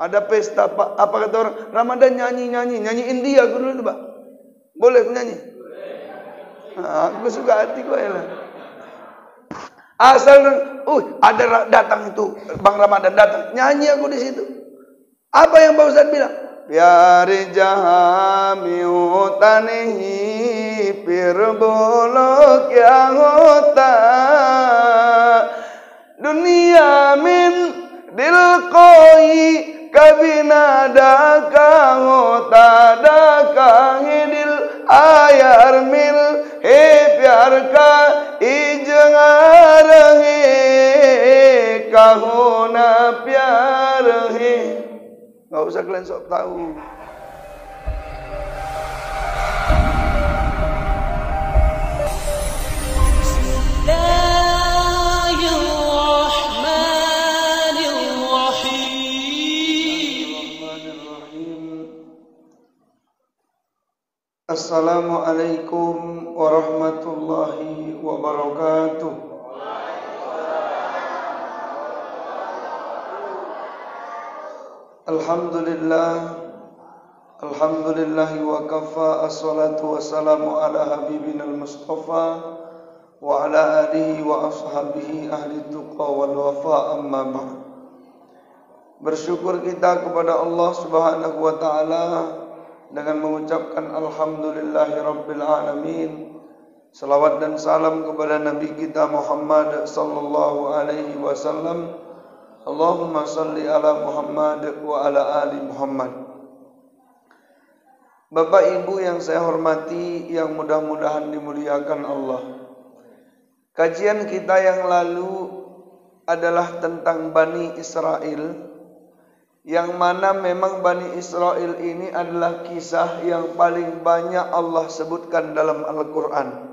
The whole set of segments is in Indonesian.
Ada pesta apa kata orang Ramadan nyanyi India aku dulu Pak. Boleh aku nyanyi? Nah, aku suka hati gue ya lah. Asal ada datang itu Bang Ramadan datang, nyanyi aku di situ. Apa yang Pak Ustaz bilang? Pyare jahami utanihi pir bolo kya hota dunia min dil koi kabhi nada ka hota da kahi dil ayar mil he pyar ka ijhar hai kaho na pyar hai. Nggak usah kalian sok tahu. Assalamualaikum warahmatullahi wabarakatuh. Alhamdulillah wa kafa, assalatu wassalamu ala habibina al-mustafa wa ala alihi wa ashabihi ahli tuqa wal wafa, amma ba'd. Bersyukur kita kepada Allah Subhanahu wa taala dengan mengucapkan alhamdulillahi rabbil alamin. Salawat dan salam kepada Nabi kita Muhammad sallallahu alaihi wasallam. Allahumma salli ala Muhammad wa ala ali Muhammad. Bapak Ibu yang saya hormati, yang mudah-mudahan dimuliakan Allah. Kajian kita yang lalu adalah tentang Bani Israel, yang mana memang Bani Israel ini adalah kisah yang paling banyak Allah sebutkan dalam Al-Quran.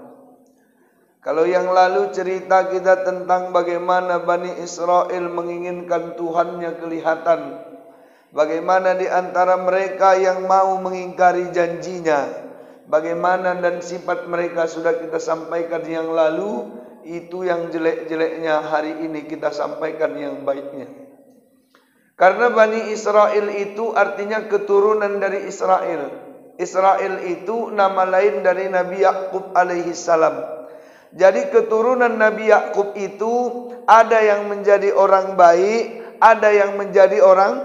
Kalau yang lalu cerita kita tentang bagaimana Bani Israel menginginkan Tuhannya kelihatan, bagaimana di antara mereka yang mau mengingkari janjinya, bagaimana dan sifat mereka sudah kita sampaikan yang lalu. Itu yang jelek-jeleknya, hari ini kita sampaikan yang baiknya. Karena Bani Israel itu artinya keturunan dari Israel. Israel itu nama lain dari Nabi Yakub alaihi salam. Jadi keturunan Nabi Yakub itu ada yang menjadi orang baik, ada yang menjadi orang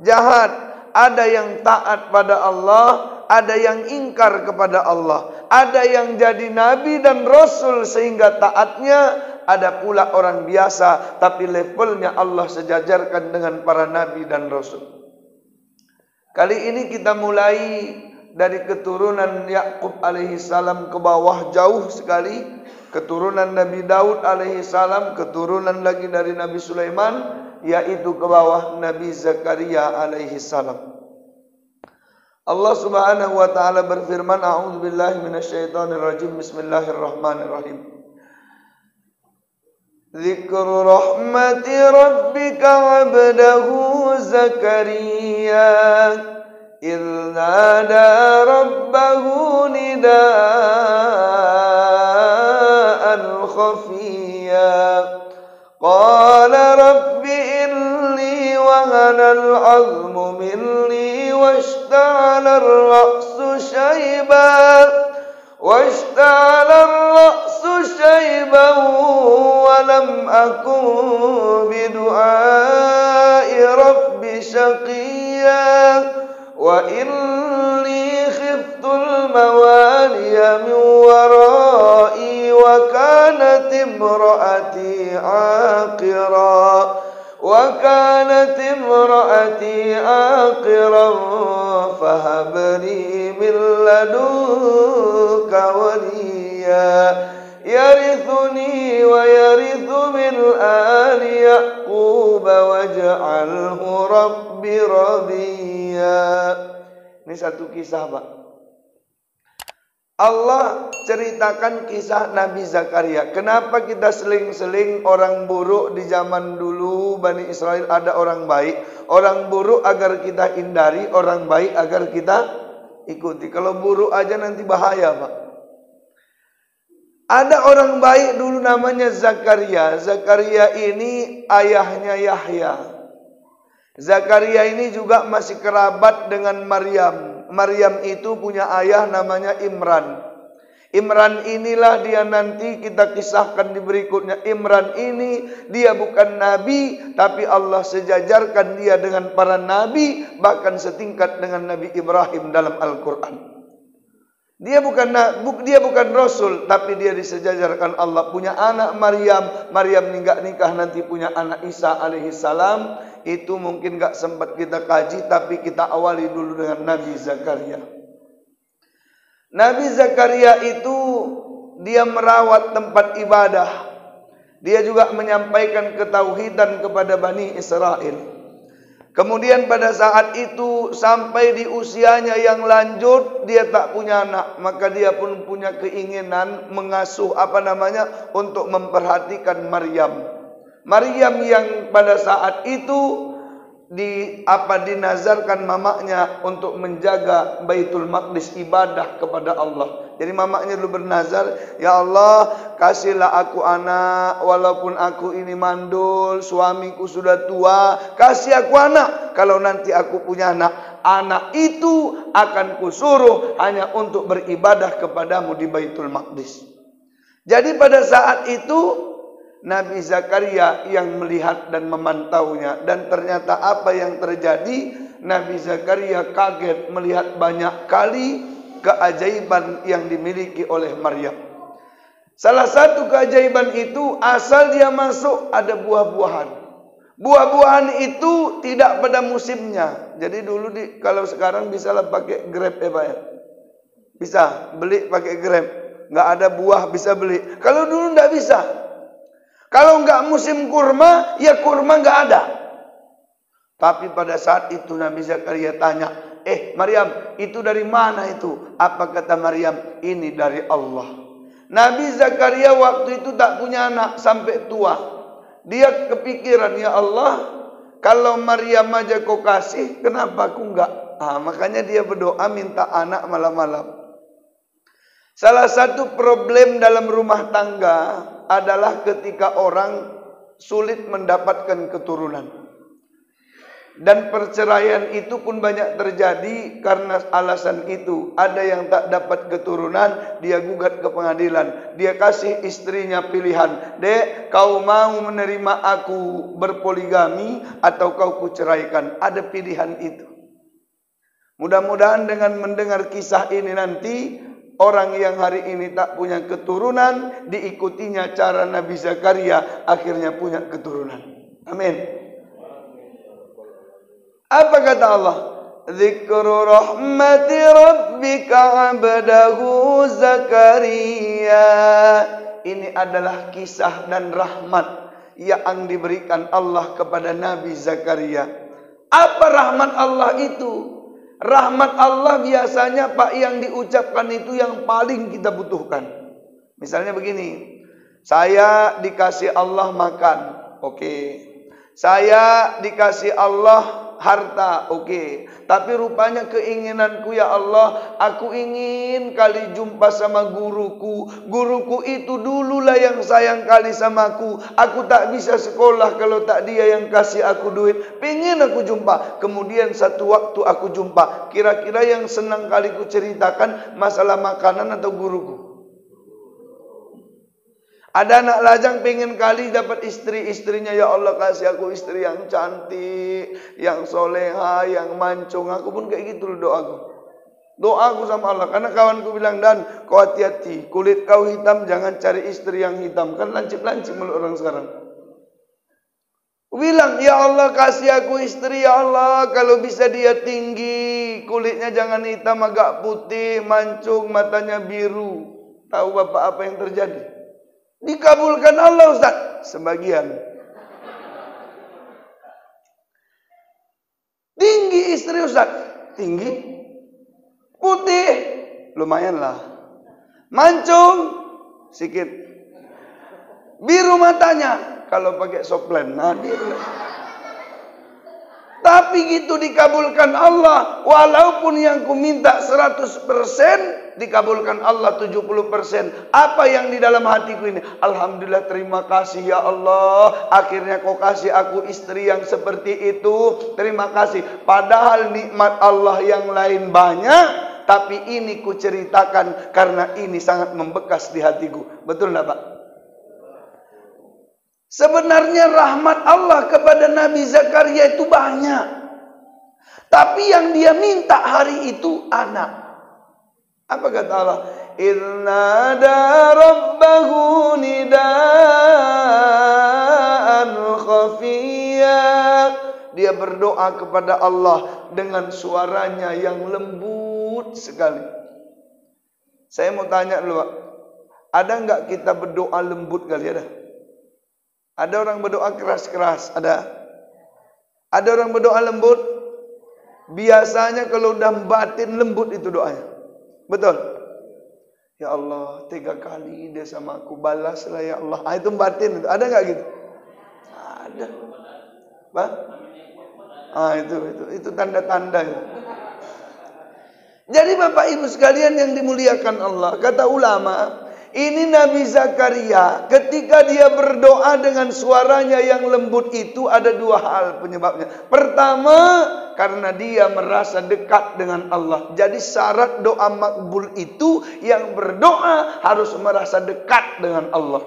jahat, ada yang taat pada Allah, ada yang ingkar kepada Allah, ada yang jadi nabi dan rasul sehingga taatnya, ada pula orang biasa tapi levelnya Allah sejajarkan dengan para nabi dan rasul. Kali ini kita mulai dari keturunan Yakub alaihi salam ke bawah jauh sekali. Keturunan Nabi Daud alaihi salam, keturunan lagi dari Nabi Sulaiman, yaitu ke bawah Nabi Zakaria alaihi salam. Allah Subhanahu wa taala berfirman, a'udzubillahi minasyaitonir rajim, bismillahirrahmanirrahim. Dzikru rahmati rabbika 'abdahu Zakaria idz nada rabbahu nidaan khafiyya qala rabbi inni wahana al-'azmu minni washta'ala ar-ra'su shayban wa lam akun bidu'ai rabbi shaqiyya wa inni khiftul mawaliya min wara'i wa kanat imra'ati 'aqiran fahab li min ladunka waliya yarithuni wa yarithu min ali Yaqub waj'alhu rabbi radiya. Ini satu kisah, Pak. Allah ceritakan kisah Nabi Zakaria. Kenapa kita seling-seling orang buruk di zaman dulu Bani Israel, ada orang baik. Orang buruk agar kita hindari, orang baik agar kita ikuti. Kalau buruk aja nanti bahaya, Pak. Ada orang baik dulu namanya Zakaria. Zakaria ini ayahnya Yahya. Zakaria ini juga masih kerabat dengan Maryam. Maryam itu punya ayah namanya Imran. Imran inilah dia nanti kita kisahkan di berikutnya. Imran ini dia bukan nabi, tapi Allah sejajarkan dia dengan para nabi, bahkan setingkat dengan Nabi Ibrahim dalam Al-Quran. Dia bukan rasul, tapi dia disejajarkan Allah. Punya anak Maryam. Maryam nikah nanti punya anak Isa alaihissalam. Itu mungkin gak sempat kita kaji, tapi kita awali dulu dengan Nabi Zakaria. Nabi Zakaria itu dia merawat tempat ibadah. Dia juga menyampaikan ketauhidan kepada Bani Israel. Kemudian pada saat itu sampai di usianya yang lanjut, dia tak punya anak, maka dia pun punya keinginan mengasuh untuk memperhatikan Maryam. Maryam yang pada saat itu dinazarkan mamanya untuk menjaga Baitul Maqdis, ibadah kepada Allah. Jadi mamanya dulu bernazar, ya Allah, kasihlah aku anak walaupun aku ini mandul, suamiku sudah tua, kasih aku anak. Kalau nanti aku punya anak itu akan kusuruh hanya untuk beribadah kepadamu di Baitul Maqdis. Jadi pada saat itu Nabi Zakaria yang melihat dan memantaunya, dan ternyata apa yang terjadi, Nabi Zakaria kaget melihat banyak kali keajaiban yang dimiliki oleh Maryam. Salah satu keajaiban itu, asal dia masuk ada buah-buahan. Buah-buahan itu tidak pada musimnya. Jadi dulu kalau sekarang bisalah pakai Grab ya Pak ya. Bisa beli pakai Grab. Nggak ada buah bisa beli. Kalau dulu nggak bisa. Kalau enggak musim kurma, ya kurma enggak ada. Tapi pada saat itu Nabi Zakaria tanya, Maryam, itu dari mana itu? Apa kata Maryam? Ini dari Allah. Nabi Zakaria waktu itu tak punya anak sampai tua. Dia kepikiran, ya Allah, kalau Maryam aja kau kasih, kenapa aku enggak? Makanya dia berdoa minta anak malam-malam. Salah satu problem dalam rumah tangga adalah ketika orang sulit mendapatkan keturunan. Dan perceraian itu pun banyak terjadi karena alasan itu. Ada yang tak dapat keturunan, dia gugat ke pengadilan. Dia kasih istrinya pilihan. Dek, kau mau menerima aku berpoligami atau kau kuceraikan? Ada pilihan itu. Mudah-mudahan dengan mendengar kisah ini nanti, orang yang hari ini tak punya keturunan, diikutinya cara Nabi Zakaria, akhirnya punya keturunan. Amin. Apa kata Allah? Dzikru rahmati rabbika 'abdahu Zakaria. Ini adalah kisah dan rahmat yang diberikan Allah kepada Nabi Zakaria. Apa rahmat Allah itu? Rahmat Allah biasanya Pak yang diucapkan itu yang paling kita butuhkan. Misalnya begini, saya dikasih Allah makan, oke. Saya dikasih Allah harta, oke. Tapi rupanya keinginanku, ya Allah, aku ingin kali jumpa sama guruku. Guruku itu dululah yang sayang kali sama aku. Aku tak bisa sekolah kalau tak dia yang kasih aku duit. Pengen aku jumpa. Kemudian satu waktu aku jumpa. Kira-kira yang senang kali ku ceritakan masalah makanan atau guruku? Ada anak lajang pengen kali dapat istri-istrinya, ya Allah kasih aku istri yang cantik, yang soleha, yang mancung. Aku pun kayak gitu doaku. Doaku sama Allah. Karena kawanku bilang, Dan, kau hati-hati. Kulit kau hitam, jangan cari istri yang hitam. Kan lancip-lancip mulut orang sekarang. Bilang, ya Allah kasih aku istri, ya Allah. Kalau bisa dia tinggi, kulitnya jangan hitam, agak putih, mancung, matanya biru. Tahu Bapak apa yang terjadi? Dikabulkan Allah Ustaz. Sebagian. Tinggi istri Ustaz. Tinggi. Putih. Lumayan lah. Mancung. Sikit. Biru matanya. Kalau pakai soplen. Nah, biru. Tapi gitu dikabulkan Allah. Walaupun yang ku minta 100%, dikabulkan Allah 70%. Apa yang di dalam hatiku ini? Alhamdulillah, terima kasih ya Allah. Akhirnya kau kasih aku istri yang seperti itu. Terima kasih. Padahal nikmat Allah yang lain banyak, tapi ini ku ceritakan karena ini sangat membekas di hatiku. Betul enggak, Pak? Sebenarnya rahmat Allah kepada Nabi Zakaria itu banyak. Tapi yang dia minta hari itu anak. Apa kata Allah? Innada rabbahu nidaan khafiyya. Dia berdoa kepada Allah dengan suaranya yang lembut sekali. Saya mau tanya dulu, Pak. Ada enggak kita berdoa lembut kali? Ada orang berdoa keras-keras? Ada orang berdoa lembut? Biasanya kalau udah batin lembut itu doanya. Betul? Ya Allah, 3 kali dia sama aku, balaslah ya Allah. Itu batin. Ada enggak gitu? Ada. Pak? Itu tanda-tanda. Jadi Bapak Ibu sekalian yang dimuliakan Allah, kata ulama, ini Nabi Zakaria ketika dia berdoa dengan suaranya yang lembut itu ada 2 hal penyebabnya. Pertama, karena dia merasa dekat dengan Allah. Jadi syarat doa makbul itu yang berdoa harus merasa dekat dengan Allah.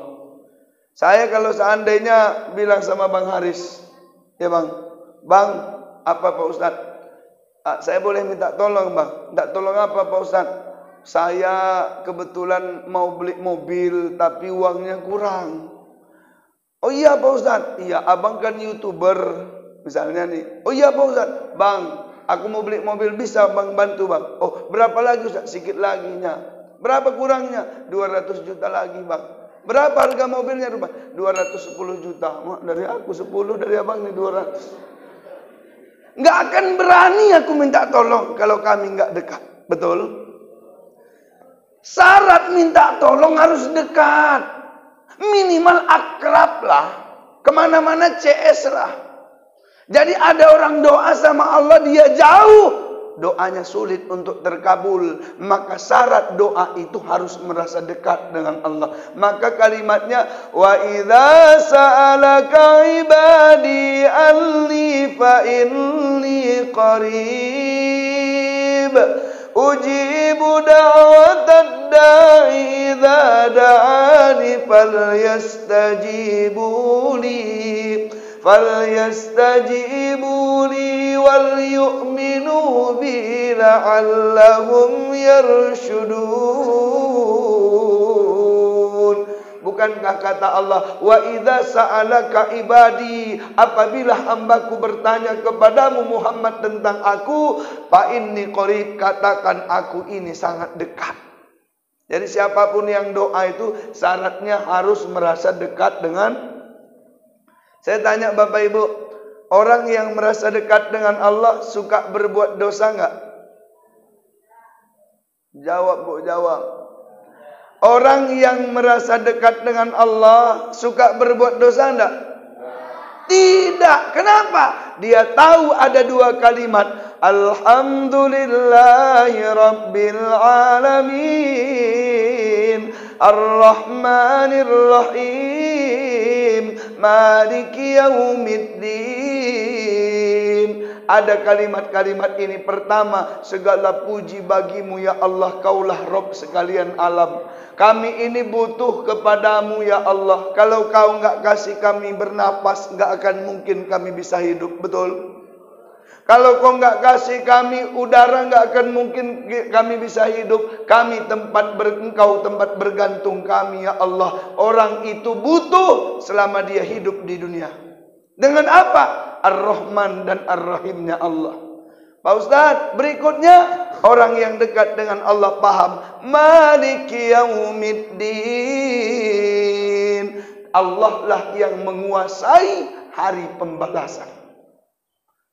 Saya kalau seandainya bilang sama Bang Haris, ya Bang, apa Pak Ustadz? Saya boleh minta tolong Bang. Minta tolong apa Pak Ustadz? Saya kebetulan mau beli mobil tapi uangnya kurang. Oh iya Pak Ustadz. Iya, abang kan YouTuber misalnya nih. Oh iya Pak Ustadz. Bang, aku mau beli mobil, bisa Bang bantu Bang? Oh, berapa lagi Ustadz? Sikit lagi nya. Berapa kurangnya? 200 juta lagi Bang. Berapa harga mobilnya Bang? 210 juta. Dari aku 10, dari abang nih 200. Nggak akan berani aku minta tolong kalau kami nggak dekat. Betul? Syarat minta tolong harus dekat. Minimal akrab lah. Kemana-mana CS lah. Jadi ada orang doa sama Allah, dia jauh. Doanya sulit untuk terkabul. Maka syarat doa itu harus merasa dekat dengan Allah. Maka kalimatnya, wa idza sa'alaka ibadi anni fa inni qarib ujibu da'watad da'i idza da'ani falyastajibu li wal yu'minu bi la'allahum yarshudun. Bukankah kata Allah, wa idza sa'alaka ibadi, apabila hambaku bertanya kepadamu Muhammad tentang aku, fa inni qarib, katakan aku ini sangat dekat. Jadi siapapun yang doa itu syaratnya harus merasa dekat dengan. Saya tanya Bapak Ibu, orang yang merasa dekat dengan Allah suka berbuat dosa enggak? Jawab Bu, jawab. Orang yang merasa dekat dengan Allah suka berbuat dosa enggak? Tidak. Kenapa? Dia tahu ada 2 kalimat. Alhamdulillahi Rabbil Alamin, Ar-Rahmanir Rahim, Maliki Yaumiddin. Ada kalimat-kalimat ini. Pertama, segala puji bagimu ya Allah, kaulah Rabb sekalian alam. Kami ini butuh kepadamu ya Allah. Kalau kau enggak kasih kami bernapas, enggak akan mungkin kami bisa hidup. Betul? Kalau kau enggak kasih kami udara, enggak akan mungkin kami bisa hidup. Kami tempat engkau tempat bergantung kami ya Allah. Orang itu butuh selama dia hidup di dunia. Dengan apa? Ar-Rahman dan Ar-Rahimnya Allah. Pak Ustadz, berikutnya orang yang dekat dengan Allah paham Maliki Yaumiddin. Allah lah yang menguasai hari pembalasan.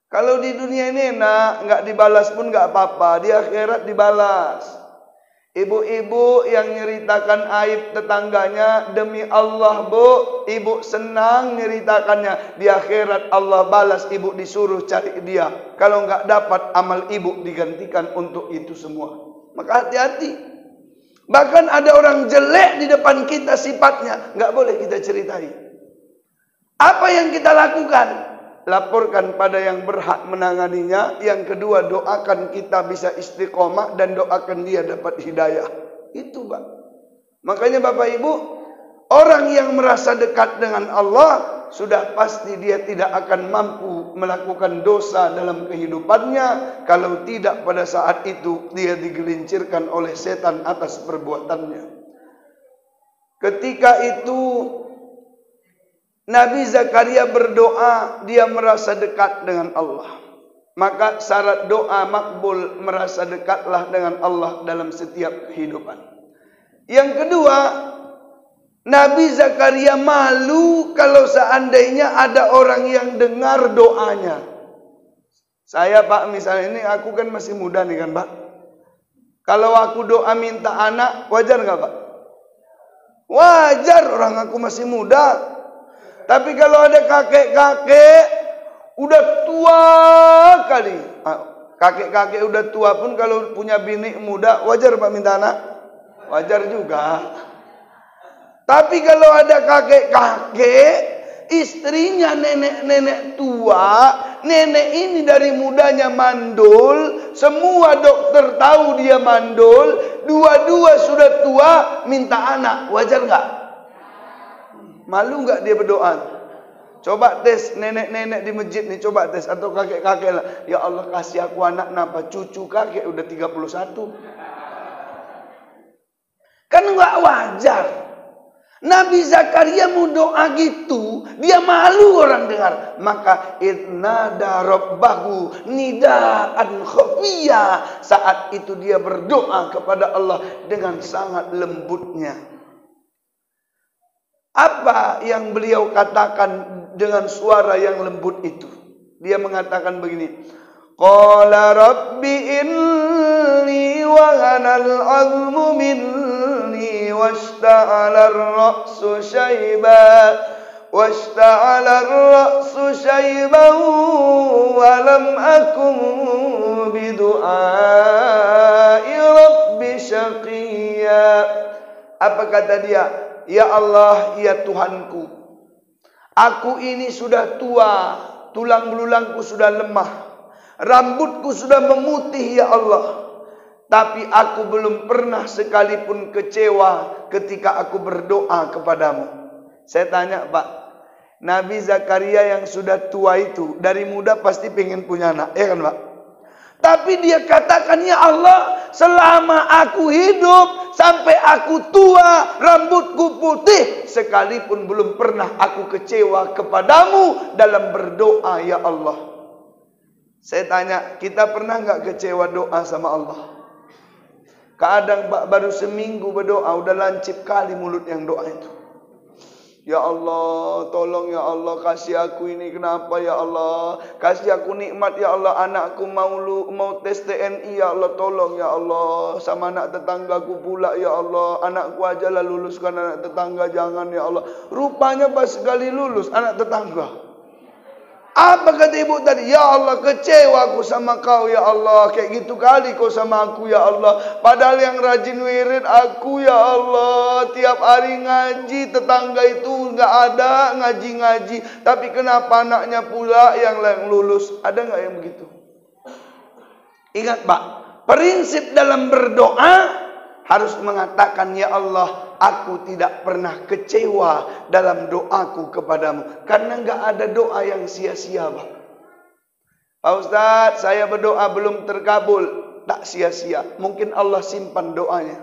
Kalau di dunia ini enak, nggak dibalas pun nggak apa-apa. Di akhirat dibalas. Ibu-ibu yang nyeritakan aib tetangganya, demi Allah bu, ibu senang nyeritakannya. Di akhirat Allah balas, ibu disuruh cari dia. Kalau nggak dapat, amal ibu digantikan untuk itu semua. Maka hati-hati. Bahkan ada orang jelek di depan kita sifatnya, nggak boleh kita ceritai. Apa yang kita lakukan? Laporkan pada yang berhak menanganinya. Yang kedua, doakan kita bisa istiqomah dan doakan dia dapat hidayah. Itu Pak. Makanya Bapak Ibu, orang yang merasa dekat dengan Allah, sudah pasti dia tidak akan mampu melakukan dosa dalam kehidupannya. Kalau tidak, pada saat itu dia digelincirkan oleh setan atas perbuatannya. Ketika itu Nabi Zakaria berdoa, dia merasa dekat dengan Allah. Maka syarat doa makbul, merasa dekatlah dengan Allah dalam setiap kehidupan. Yang kedua, Nabi Zakaria malu kalau seandainya ada orang yang dengar doanya. Saya Pak, misalnya ini aku kan masih muda nih kan Pak. Kalau aku doa minta anak, wajar nggak Pak? Wajar, orang aku masih muda. Tapi kalau ada kakek-kakek udah tua kali, kakek-kakek udah tua pun kalau punya bini muda, wajar Pak minta anak? Wajar juga. Tapi kalau ada kakek-kakek, istrinya nenek-nenek tua, nenek ini dari mudanya mandul, semua dokter tahu dia mandul, dua-dua sudah tua, minta anak, wajar nggak? Malu nggak dia berdoa? Coba tes nenek-nenek di masjid nih, coba tes, atau kakek-kakek lah. Ya Allah kasih aku anak, kenapa cucu kakek udah 31? Kan nggak wajar. Nabi Zakaria mau doa gitu, dia malu orang dengar. Maka idnada rabbahu nidaan khafiyya. Saat itu dia berdoa kepada Allah dengan sangat lembutnya. Apa yang beliau katakan dengan suara yang lembut itu? Dia mengatakan begini. Qala rabbi inni wahanal azmu minni washta'ala ar-ra'su shayban wa lam akun bidu'ai rabbi syaqiyya. Apa kata dia? Ya Allah, ya Tuhanku, aku ini sudah tua, tulang belulangku sudah lemah, rambutku sudah memutih ya Allah. Tapi aku belum pernah sekalipun kecewa ketika aku berdoa kepadamu. Saya tanya Pak, Nabi Zakaria yang sudah tua itu, dari muda pasti pengen punya anak, ya kan Pak? Tapi dia katakan, ya Allah, selama aku hidup, sampai aku tua, rambutku putih, sekalipun belum pernah aku kecewa kepadamu dalam berdoa, ya Allah. Saya tanya, kita pernah nggak kecewa doa sama Allah? Kadang baru seminggu berdoa, udah lancip kali mulut yang doa itu. Ya Allah, tolong ya Allah, kasih aku ini, kenapa ya Allah, kasih aku nikmat ya Allah, anakku mau tes TNI ya Allah, tolong ya Allah, sama anak tetanggaku pula ya Allah, anakku aja lah luluskan, anak tetangga jangan ya Allah. Rupanya pas sekali lulus anak tetangga. Apa kata ibu tadi? Ya Allah, kecewa aku sama kau ya Allah, kayak gitu kali kau sama aku ya Allah. Padahal yang rajin wirid aku ya Allah, tiap hari ngaji, tetangga itu nggak ada ngaji-ngaji. Tapi kenapa anaknya pula yang lulus? Ada nggak yang begitu? Ingat Pak, prinsip dalam berdoa harus mengatakan, ya Allah, aku tidak pernah kecewa dalam doaku kepadamu. Karena nggak ada doa yang sia-sia Pak. Pak Ustadz, saya berdoa belum terkabul. Tak sia-sia, mungkin Allah simpan doanya.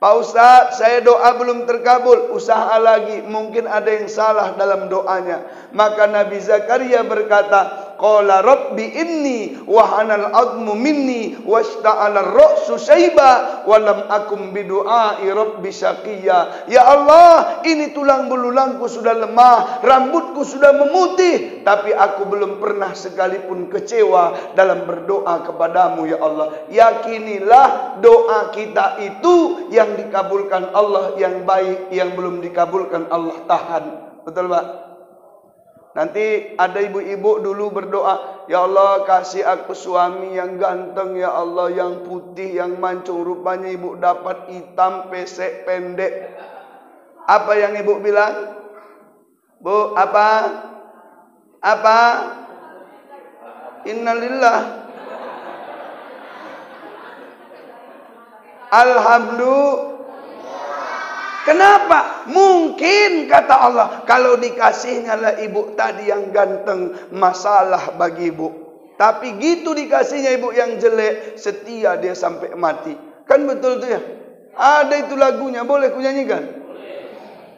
Pak Ustadz, saya doa belum terkabul, usaha lagi, mungkin ada yang salah dalam doanya. Maka Nabi Zakaria berkata, qala rabbi inni wa hanal admu minni washta'ala ar-ra'su syaiba wa lam akum bidu'ai rabbi syaqiyya. Ya Allah, ini tulang belulangku sudah lemah, rambutku sudah memutih, tapi aku belum pernah sekalipun kecewa dalam berdoa kepadamu ya Allah. Yakinilah doa kita itu yang dikabulkan Allah, yang baik, yang belum dikabulkan Allah tahan. Betul Pak? Nanti ada ibu-ibu dulu berdoa, ya Allah kasih aku suami yang ganteng, ya Allah yang putih, yang mancung. Rupanya ibu dapat hitam, pesek, pendek. Apa yang ibu bilang? Bu, apa? Apa? Innalillah. Alhamdulillah. Kenapa? Mungkin kata Allah, kalau dikasihnya lah ibu tadi yang ganteng, masalah bagi ibu. Tapi gitu dikasihnya ibu yang jelek, setia dia sampai mati. Kan betul tuh ya? Ada itu lagunya, boleh ku nyanyikan?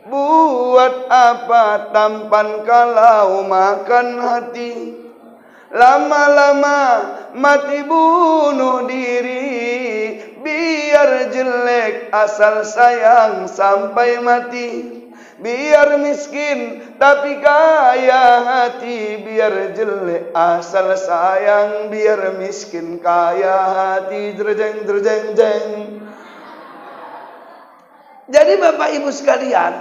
Buat apa tampan kalau makan hati, lama-lama mati bunuh diri. Biar jelek asal sayang sampai mati, biar miskin tapi kaya hati. Biar jelek asal sayang, biar miskin kaya hati. Drejeng drejeng jeng. Jadi Bapak Ibu sekalian,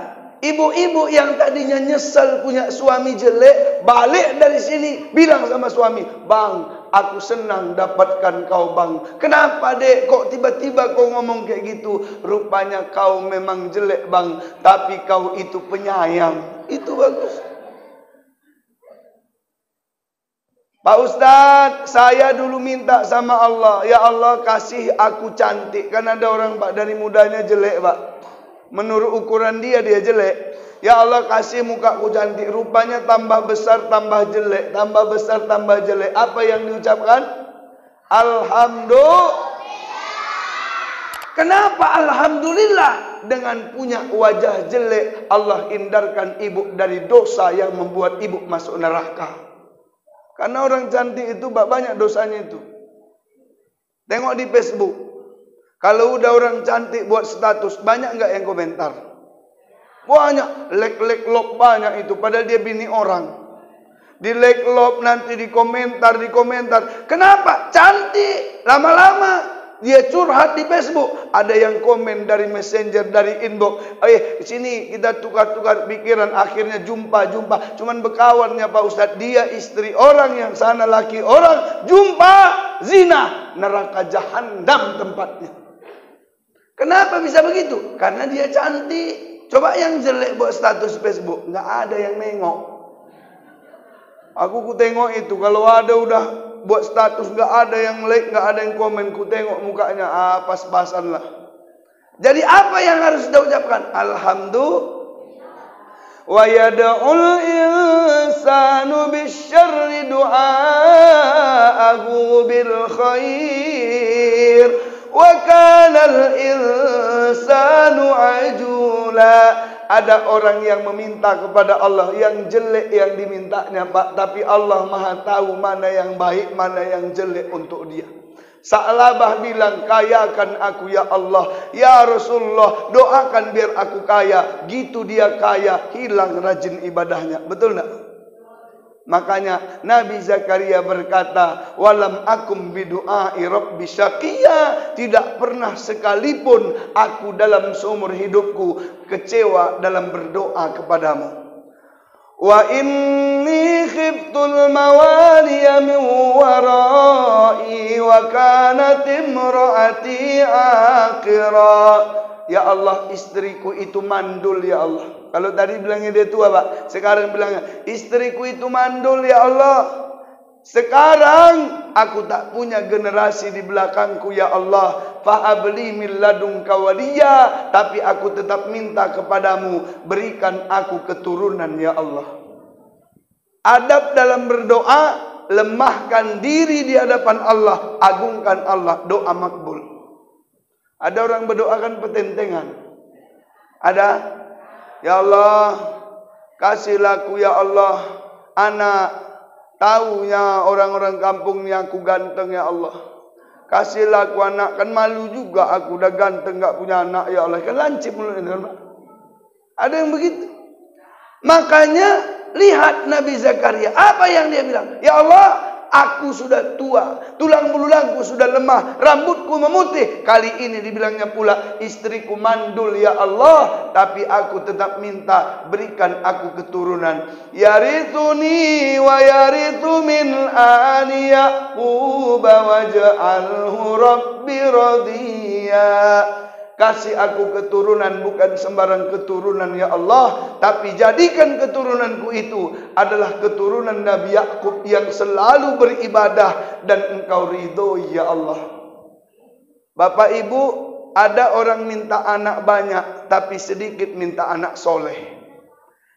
ibu-ibu yang tadinya nyesel punya suami jelek, balik dari sini bilang sama suami, "Bang, aku senang dapatkan kau bang." "Kenapa dek, kok tiba-tiba kau ngomong kayak gitu?" "Rupanya kau memang jelek bang, tapi kau itu penyayang." Itu bagus. Pak Ustadz, saya dulu minta sama Allah, ya Allah kasih aku cantik. Kan ada orang Pak dari mudanya jelek Pak, menurut ukuran dia jelek. Ya Allah kasih mukaku cantik. Rupanya tambah besar tambah jelek, tambah besar tambah jelek. Apa yang diucapkan? Alhamdulillah. Kenapa alhamdulillah? Dengan punya wajah jelek, Allah hindarkan ibu dari dosa yang membuat ibu masuk neraka. Karena orang cantik itu banyak dosanya itu. Tengok di Facebook. Kalau udah orang cantik buat status, banyak nggak yang komentar? Banyak, like love banyak itu. Padahal dia bini orang. Di like love nanti di komentar. Kenapa? Cantik. Lama-lama dia curhat di Facebook. Ada yang komen dari messenger, dari inbox. Sini kita tukar-tukar pikiran. Akhirnya jumpa. Cuman bekawannya Pak Ustadz. Dia istri orang, yang sana laki orang. Jumpa zina. Neraka jahanam tempatnya. Kenapa bisa begitu? Karena dia cantik. Coba yang jelek buat status Facebook, nggak ada yang nengok. Aku tengok itu, kalau ada udah buat status nggak ada yang like, nggak ada yang komen, ku tengok mukanya, pas-pasan lah. Jadi apa yang harus kita ucapkan? Alhamdulillah. Wa yad'ul insanu bisyarri du'aahu bil khair. Wa kanal insanu ajula. Ada orang yang meminta kepada Allah yang jelek yang dimintanya Pak, tapi Allah Maha tahu mana yang baik, mana yang jelek untuk dia. Sa'labah bilang, kayakan aku ya Allah. Ya Rasulullah, doakan biar aku kaya. Gitu dia kaya, hilang rajin ibadahnya. Betul enggak? Makanya Nabi Zakaria berkata, walam akum bidu'ai rabbi syaqiyya. Tidak pernah sekalipun aku dalam seumur hidupku kecewa dalam berdoa kepadamu. Wa inni khiftul mawaliya min warai wa kanat imraati aqira. Ya Allah, istriku itu mandul ya Allah. Kalau tadi bilangnya dia tua Pak, sekarang bilangnya istriku itu mandul ya Allah. Sekarang aku tak punya generasi di belakangku ya Allah. Fahabli min ladunka waliya. Tapi aku tetap minta kepadamu, berikan aku keturunan ya Allah. Adab dalam berdoa, lemahkan diri di hadapan Allah, agungkan Allah, doa makbul. Ada orang berdoa kan petentengan. Ada, ya Allah, kasihlah aku ya Allah anak Taunya orang-orang kampung ni aku ganteng ya Allah. Kasihlah aku anak, kan malu juga aku dah ganteng tak punya anak ya Allah. Kan lancip mulut ini. Ada yang begitu. Makanya lihat Nabi Zakaria, apa yang dia bilang? Ya Allah, aku sudah tua, tulang belulangku sudah lemah, rambutku memutih. Kali ini dibilangnya pula, istriku mandul ya Allah, tapi aku tetap minta berikan aku keturunan. Yarithuni wa yarithu min ali Yaqub waj'alhu rabbi radiya. Kasih aku keturunan, bukan sembarang keturunan ya Allah, tapi jadikan keturunanku itu adalah keturunan Nabi Yaqub yang selalu beribadah dan engkau ridhoi ya Allah. Bapak Ibu, ada orang minta anak banyak tapi sedikit minta anak soleh.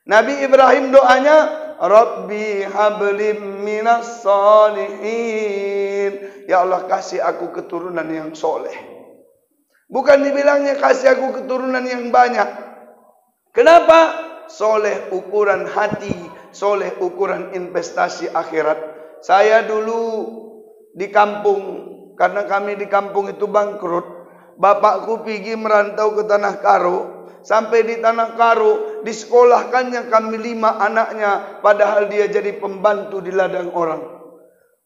Nabi Ibrahim doanya, Rabbi hablim minas salihin. Ya Allah, kasih aku keturunan yang soleh. Bukan dibilangnya kasih aku keturunan yang banyak. Kenapa? Soleh ukuran hati, soleh ukuran investasi akhirat. Saya dulu di kampung, karena kami di kampung itu bangkrut. Bapakku pergi merantau ke Tanah Karo. Sampai di Tanah Karo, disekolahkannya kami 5 anaknya, padahal dia jadi pembantu di ladang orang.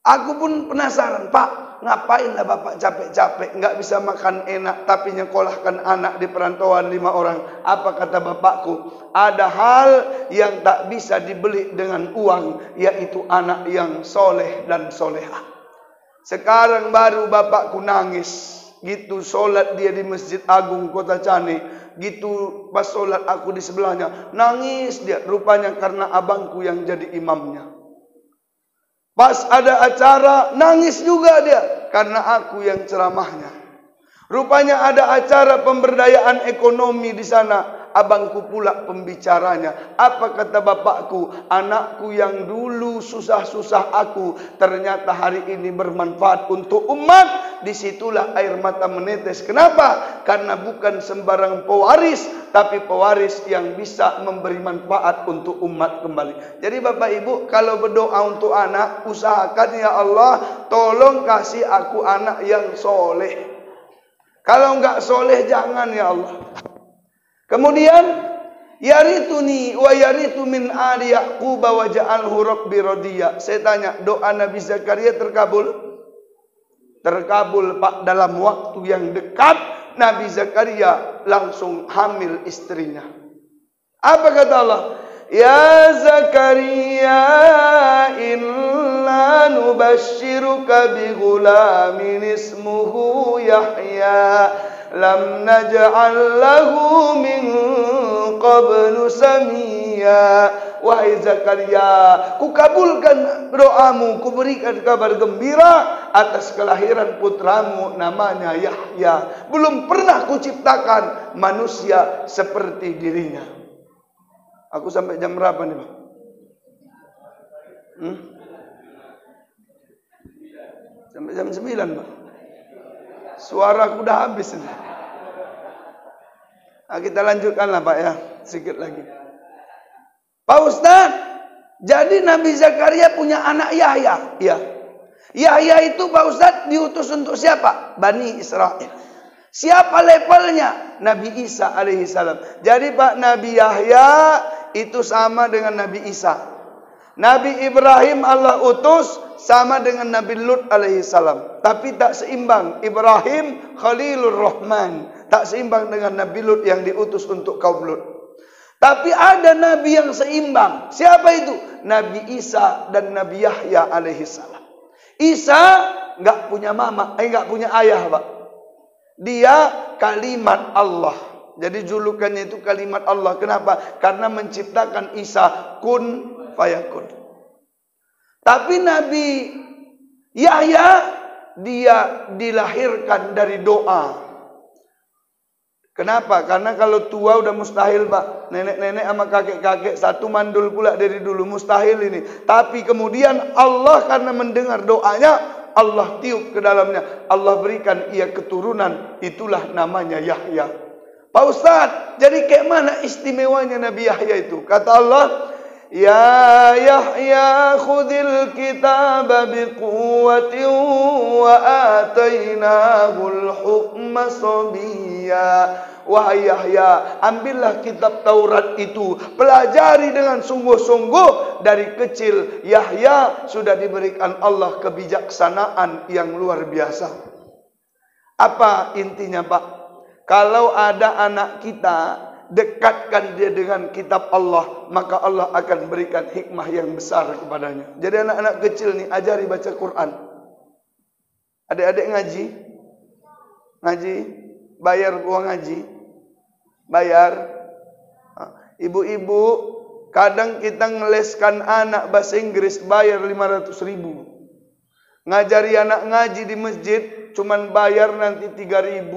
Aku pun penasaran, Pak, ngapainlah bapak capek-capek, nggak bisa makan enak, tapi nyekolahkan anak di perantauan 5 orang. Apa kata bapakku? Ada hal yang tak bisa dibeli dengan uang, yaitu anak yang soleh dan solehah. Sekarang baru bapakku nangis. Gitu solat dia di Masjid Agung Kota Cane. Gitu pas solat aku di sebelahnya, nangis dia. Rupanya karena abangku yang jadi imamnya. Pas ada acara, nangis juga dia, karena aku yang ceramahnya. Rupanya ada acara pemberdayaan ekonomi di sana, abangku pula pembicaranya. Apa kata bapakku? Anakku yang dulu susah-susah aku, ternyata hari ini bermanfaat untuk umat. Disitulah air mata menetes. Kenapa? Karena bukan sembarang pewaris, tapi pewaris yang bisa memberi manfaat untuk umat kembali. Jadi Bapak Ibu, kalau berdoa untuk anak, usahakan ya Allah, tolong kasih aku anak yang soleh. Kalau enggak soleh, jangan ya Allah. Kemudian, yarithuni wa yarithu min ali Yaqub waj'alhu rabbi radiya. Saya tanya, doa Nabi Zakaria terkabul? Terkabul Pak. Dalam waktu yang dekat, Nabi Zakaria langsung hamil istrinya. Apa kata Allah? Ya Zakaria, inna nubashiruka bi ghulamin ismuhu Yahya, lam naj'al lahu min qablu samia. Wahai Zakaria, kukabulkan doamu, kuberikan kabar gembira atas kelahiran putramu, namanya Yahya. Belum pernah kuciptakan manusia seperti dirinya. Aku sampai jam berapa nih, Pak? Sampai jam 9, Pak. Suaraku udah habis ini. Nah, kita lanjutkanlah Pak ya, sedikit lagi. Pak Ustaz, jadi Nabi Zakaria punya anak Yahya. Ya. Yahya itu Pak Ustaz diutus untuk siapa? Bani Israel. Siapa levelnya? Nabi Isa alaihissalam. Jadi Pak, Nabi Yahya itu sama dengan Nabi Isa. Nabi Ibrahim Allah utus sama dengan Nabi Lut alaihissalam. Tapi tak seimbang. Ibrahim Khalilur Rahman. Tak seimbang dengan Nabi Lut yang diutus untuk kaum Lut. Tapi ada Nabi yang seimbang. Siapa itu? Nabi Isa dan Nabi Yahya alaihissalam. Isa nggak punya mama, nggak punya ayah, Pak. Dia kalimat Allah. Jadi julukannya itu kalimat Allah. Kenapa? Karena menciptakan Isa kun fayakun. Tapi Nabi Yahya dia dilahirkan dari doa. Kenapa? Karena kalau tua udah mustahil, Pak. Nenek-nenek sama kakek-kakek satu mandul pula dari dulu, mustahil ini. Tapi kemudian Allah karena mendengar doanya, Allah tiup ke dalamnya. Allah berikan ia keturunan, itulah namanya Yahya. Pak Ustaz, jadi kayak mana istimewanya Nabi Yahya itu? Kata Allah, Ya Yahya khudil kitaba biquwwatin wa atainahul hukma sabiyya. Wahai Yahya, ambillah kitab Taurat itu, pelajari dengan sungguh-sungguh. Dari kecil Yahya sudah diberikan Allah kebijaksanaan yang luar biasa. Apa intinya, Pak? Kalau ada anak kita, dekatkan dia dengan kitab Allah, maka Allah akan berikan hikmah yang besar kepadanya. Jadi anak-anak kecil nih, ajari baca Quran. Adik-adik ngaji, bayar uang ngaji, bayar. Ibu-ibu, kadang kita ngeleskan anak bahasa Inggris bayar 500.000. Ngajari anak ngaji di masjid cuman bayar nanti 3.000,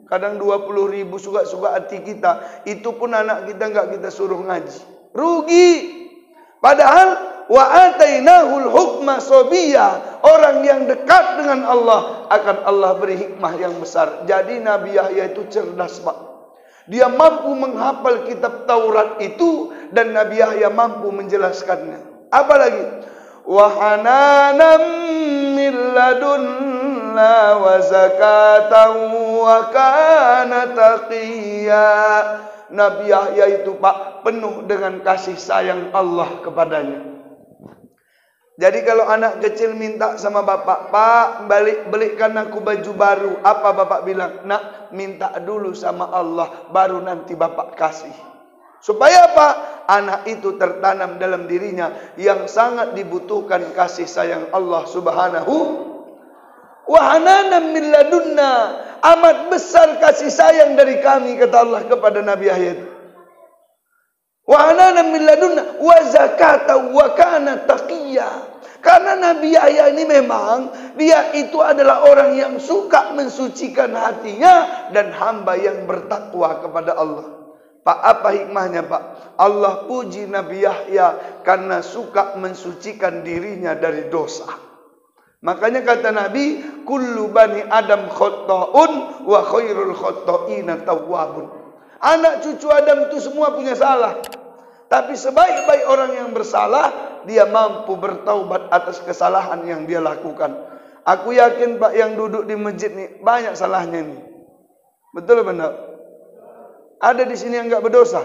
kadang 20.000, suka-suka hati kita. Itu pun anak kita nggak kita suruh ngaji, rugi. Padahal wa atainahul hukma sabiyya, orang yang dekat dengan Allah akan Allah beri hikmah yang besar. Jadi Nabi Yahya itu cerdas, Pak. Dia mampu menghafal kitab Taurat itu, dan Nabi Yahya mampu menjelaskannya. Apalagi wa hananan min ladunna wa zakatan wa kana taqiyya. Nabi Yahya itu, Pak, penuh dengan kasih sayang Allah kepadanya. Jadi kalau anak kecil minta sama bapak, Pak, belikan aku baju baru. Apa bapak bilang? Nak, minta dulu sama Allah, baru nanti bapak kasih. Supaya apa? Anak itu tertanam dalam dirinya yang sangat dibutuhkan kasih sayang Allah Subhanahu wa hananan min ladunna. Amat besar kasih sayang dari kami, kata Allah kepada Nabi Yahya. Wa hananan min ladunna wa zakata wa kana taqiyya. Karena Nabi Yahya ini memang dia itu adalah orang yang suka mensucikan hatinya dan hamba yang bertakwa kepada Allah. Pak, apa hikmahnya, Pak? Allah puji Nabi Yahya karena suka mensucikan dirinya dari dosa. Makanya kata Nabi, kullu bani Adam khata'un wa khairul khata'ina tawwabun. Anak cucu Adam itu semua punya salah. Tapi sebaik-baik orang yang bersalah, dia mampu bertaubat atas kesalahan yang dia lakukan. Aku yakin, Pak, yang duduk di masjid nih banyak salahnya nih. Betul benar? Ada di sini yang enggak berdosa?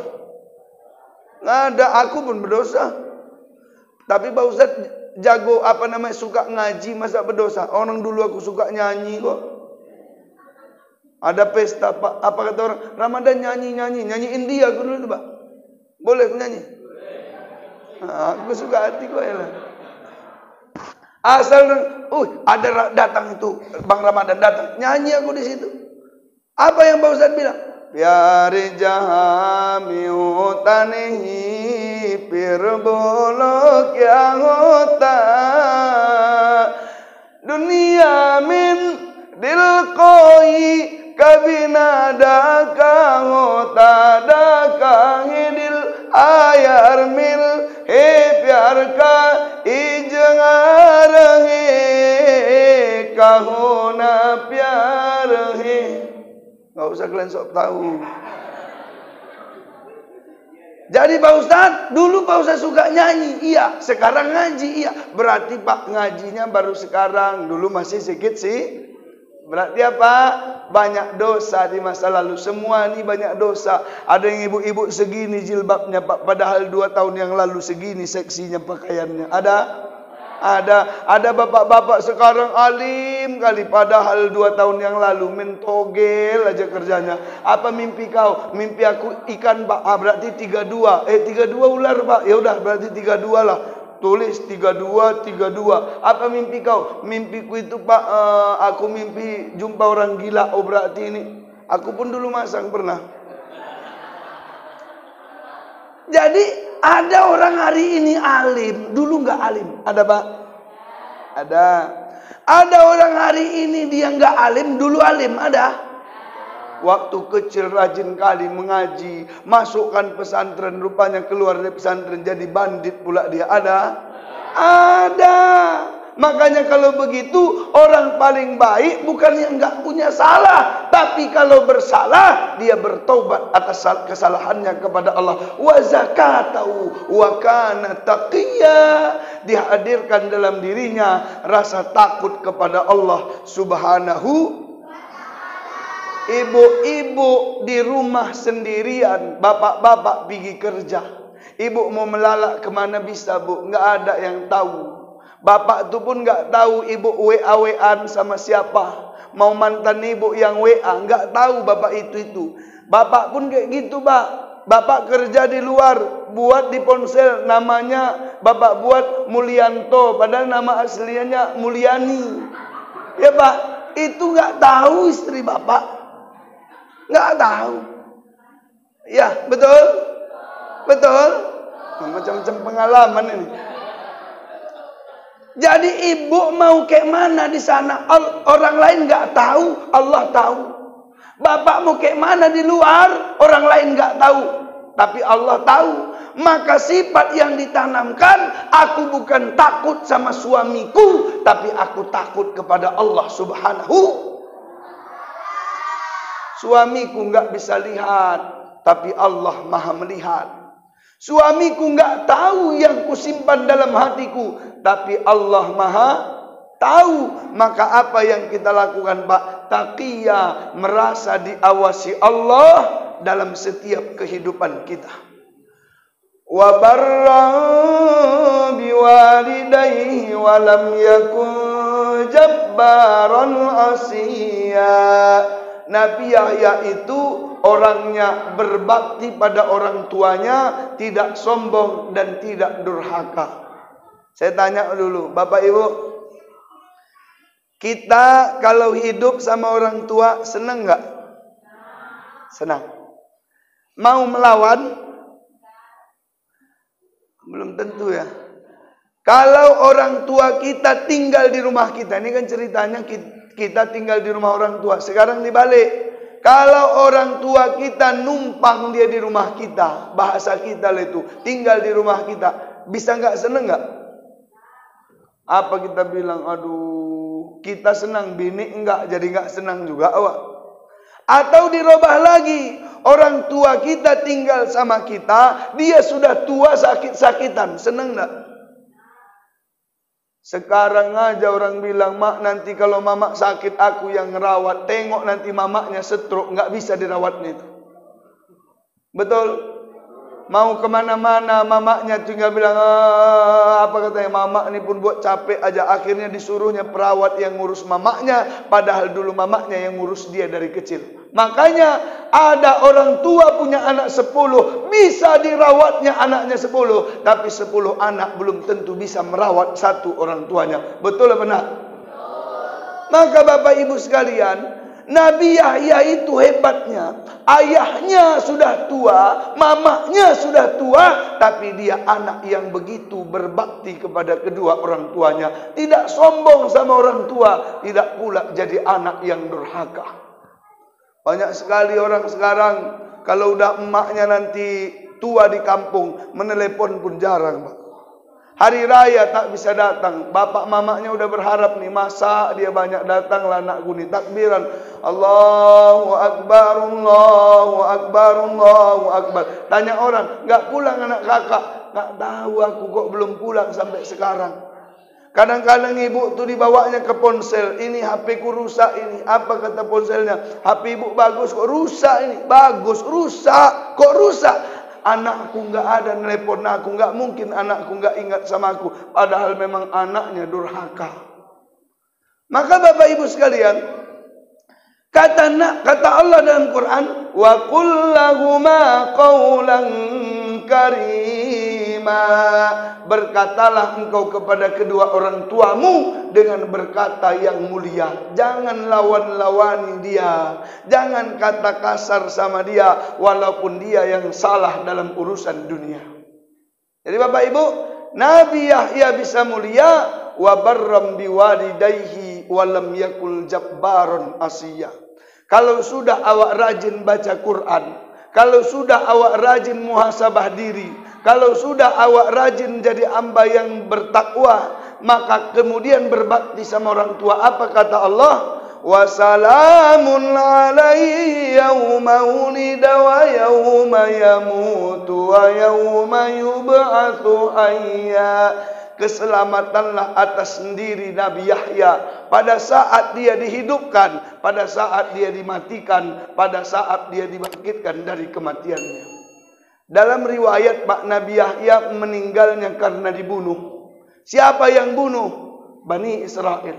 Nggak ada, aku pun berdosa. Tapi Pak Ustaz jago suka ngaji, masa berdosa? Orang dulu aku suka nyanyi kok. Ada pesta, Pak, apa kata orang? Ramadan nyanyi India aku dulu, Pak. Boleh aku nyanyi? Nah, aku suka hati kok ya lah. Asal ada datang itu Bang Ramadan datang, nyanyi aku di situ. Apa yang Pak Ustaz bilang? Pyare jahami hotanihi pir bolo kya hota dunia min dil koi kabina daka hota daka hidil ayar mil he pyar ka ijngar he kahona pyar he. Nggak usah kalian sok tahu. Jadi Pak Ustaz, dulu Pak Ustaz suka nyanyi, iya. Sekarang ngaji, iya. Berarti Pak ngajinya baru sekarang, dulu masih sedikit sih. Berarti apa? Banyak dosa di masa lalu. Semua ini banyak dosa. Ada yang ibu-ibu segini jilbabnya, Pak. Padahal 2 tahun yang lalu segini seksinya pakaiannya. Ada bapak-bapak sekarang alim kali, padahal 2 tahun yang lalu mentogel aja kerjanya. Apa mimpi kau? Mimpi aku ikan, Pak. Berarti 32. 32 ular, Pak. Ya udah berarti 32 lah. Tulis 32. Apa mimpi kau? Mimpiku itu, Pak, aku mimpi jumpa orang gila. Oh, berarti ini. Aku pun dulu masang pernah. Jadi ada orang hari ini alim, dulu nggak alim. Ada, Pak? Ada. Ada orang hari ini dia nggak alim, dulu alim. Ada. Waktu kecil rajin kali mengaji, masukkan pesantren, rupanya keluar dari pesantren jadi bandit pula dia. Ada. Makanya kalau begitu, orang paling baik bukan yang nggak punya salah, tapi kalau bersalah dia bertobat atas kesalahannya kepada Allah. Wa zakatahu wa kana taqiyya, dihadirkan dalam dirinya rasa takut kepada Allah Subhanahu. Ibu-ibu di rumah sendirian, bapak-bapak pergi kerja. Ibu mau melalak kemana bisa, Bu? Nggak ada yang tahu. Bapak tu pun nggak tahu ibu WA-WAan sama siapa. Mau mantan ibu yang WA, nggak tahu bapak itu. Bapak pun kayak gitu, Pak. Bapak kerja di luar, buat di ponsel namanya bapak buat Mulyanto, padahal nama aslinya Mulyani. Ya Pak, itu nggak tahu istri bapak, nggak tahu. Ya betul, betul. Macam-macam pengalaman ini. Jadi ibu mau kayak mana di sana? Orang lain nggak tahu, Allah tahu. Bapak mau kayak mana di luar? Orang lain nggak tahu, tapi Allah tahu. Maka sifat yang ditanamkan, aku bukan takut sama suamiku, tapi aku takut kepada Allah Subhanahu. Suamiku nggak bisa lihat, tapi Allah Maha melihat. Suamiku nggak tahu yang kusimpan dalam hatiku, tapi Allah Maha tahu. Maka apa yang kita lakukan, Pak? Taqiyya, merasa diawasi Allah dalam setiap kehidupan kita. Wa barra biwalidayhi wa lam yakun jabbaran asiya. Nabi Yahya itu orangnya berbakti pada orang tuanya, tidak sombong dan tidak durhaka. Saya tanya dulu, Bapak Ibu, kita kalau hidup sama orang tua senang nggak? Senang. Mau melawan? Belum tentu ya. Kalau orang tua kita tinggal di rumah kita, ini kan ceritanya kita tinggal di rumah orang tua. Sekarang dibalik. Kalau orang tua kita numpang dia di rumah kita, bahasa kita itu tinggal di rumah kita, bisa nggak seneng nggak? Apa kita bilang, aduh, kita senang, bini enggak, jadi nggak senang juga, awak. Atau dirubah lagi, orang tua kita tinggal sama kita, dia sudah tua sakit-sakitan, seneng nggak? Sekarang aja orang bilang, mak nanti kalau mamak sakit aku yang ngerawat. Tengok nanti mamaknya stroke, nggak bisa dirawatnya itu. Betul? Mau kemana-mana mamaknya tinggal bilang, apa katanya, mamak ini pun buat capek aja. Akhirnya disuruhnya perawat yang ngurus mamaknya, padahal dulu mamaknya yang ngurus dia dari kecil. Makanya ada orang tua punya anak 10, bisa dirawatnya anaknya 10, tapi 10 anak belum tentu bisa merawat satu orang tuanya. Betul apa benar? Maka Bapak Ibu sekalian, Nabi Yahya itu hebatnya, ayahnya sudah tua, mamanya sudah tua, tapi dia anak yang begitu berbakti kepada kedua orang tuanya. Tidak sombong sama orang tua, tidak pula jadi anak yang durhaka. Banyak sekali orang sekarang, kalau udah emaknya nanti tua di kampung, menelepon pun jarang, Pak. Hari raya tak bisa datang. Bapak mamaknya udah berharap nih, masa dia banyak datang lah anakku nih, takbiran. Allahu Akbar, Allahu Akbar, Allahu Akbar. Tanya orang, nggak pulang anak kakak? Nggak tahu aku kok belum pulang sampai sekarang. Kadang-kadang ibu tuh dibawanya ke ponsel. Ini HP ku rusak ini. Apa kata ponselnya? HP ibu bagus kok rusak ini. Bagus, rusak. Kok rusak? Anakku nggak ada nelpon aku. Nggak mungkin anakku nggak ingat sama aku. Padahal memang anaknya durhaka. Maka Bapak Ibu sekalian, kata Allah dalam Quran, wa qul lahuma qawlan karima. Berkatalah engkau kepada kedua orang tuamu dengan berkata yang mulia. Jangan lawan-lawani dia, jangan kata kasar sama dia, walaupun dia yang salah dalam urusan dunia. Jadi Bapak Ibu, Nabi Yahya bisa mulia, wa barram biwalidayhi wa lam yakul jabbaron asiyah. Kalau sudah awak rajin baca Quran, kalau sudah awak rajin muhasabah diri, kalau sudah awak rajin jadi hamba yang bertakwa, maka kemudian berbakti sama orang tua. Apa kata Allah? Wa salamun alaihi yauma wulida wa yauma yamutu wa yauma yub'atsu hayya. Keselamatanlah atas sendiri Nabi Yahya pada saat dia dihidupkan, pada saat dia dimatikan, pada saat dia dibangkitkan dari kematiannya. Dalam riwayat Pak Nabi Yahya meninggalnya karena dibunuh. Siapa yang bunuh? Bani Israel.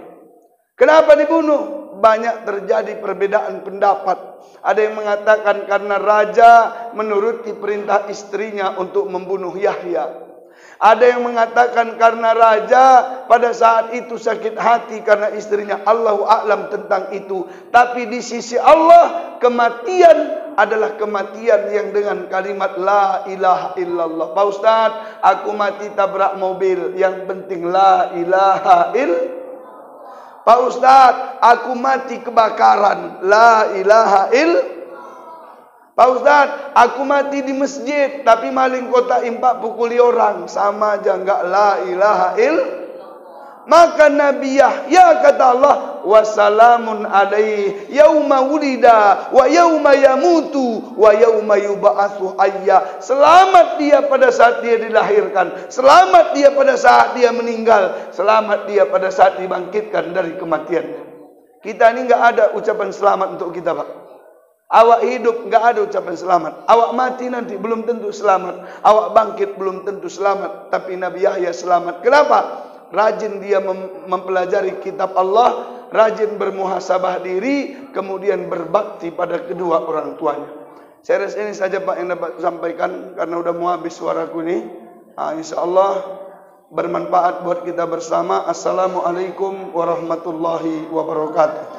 Kenapa dibunuh? Banyak terjadi perbedaan pendapat. Ada yang mengatakan karena raja menuruti perintah istrinya untuk membunuh Yahya. Ada yang mengatakan karena raja pada saat itu sakit hati karena istrinya. Allahu a'lam tentang itu. Tapi di sisi Allah, kematian adalah kematian yang dengan kalimat la ilaha illallah. Pak Ustaz, aku mati tabrak mobil, yang penting la ilaha illallah. Pak Ustaz, aku mati kebakaran, la ilaha illallah. Pak Ustaz, aku mati di masjid tapi maling kotak impak pukuli orang, sama aja enggak la ilaha illallah. Maka Nabi Yahya kata Allah, wassalamun alaihi yauma wulida wa yauma yamutu wa yauma yub'atsu hayya. Selamat dia pada saat dia dilahirkan, selamat dia pada saat dia meninggal, selamat dia pada saat dibangkitkan dari kematiannya. Kita ini enggak ada ucapan selamat untuk kita, Pak. Awak hidup enggak ada ucapan selamat. Awak mati nanti belum tentu selamat. Awak bangkit belum tentu selamat. Tapi Nabi Yahya selamat. Kenapa? Rajin dia mempelajari kitab Allah, rajin bermuhasabah diri, kemudian berbakti pada kedua orang tuanya. Saya rasa ini saja Pak yang dapat sampaikan karena udah mau habis suaraku ini. InsyaAllah bermanfaat buat kita bersama. Assalamualaikum warahmatullahi wabarakatuh.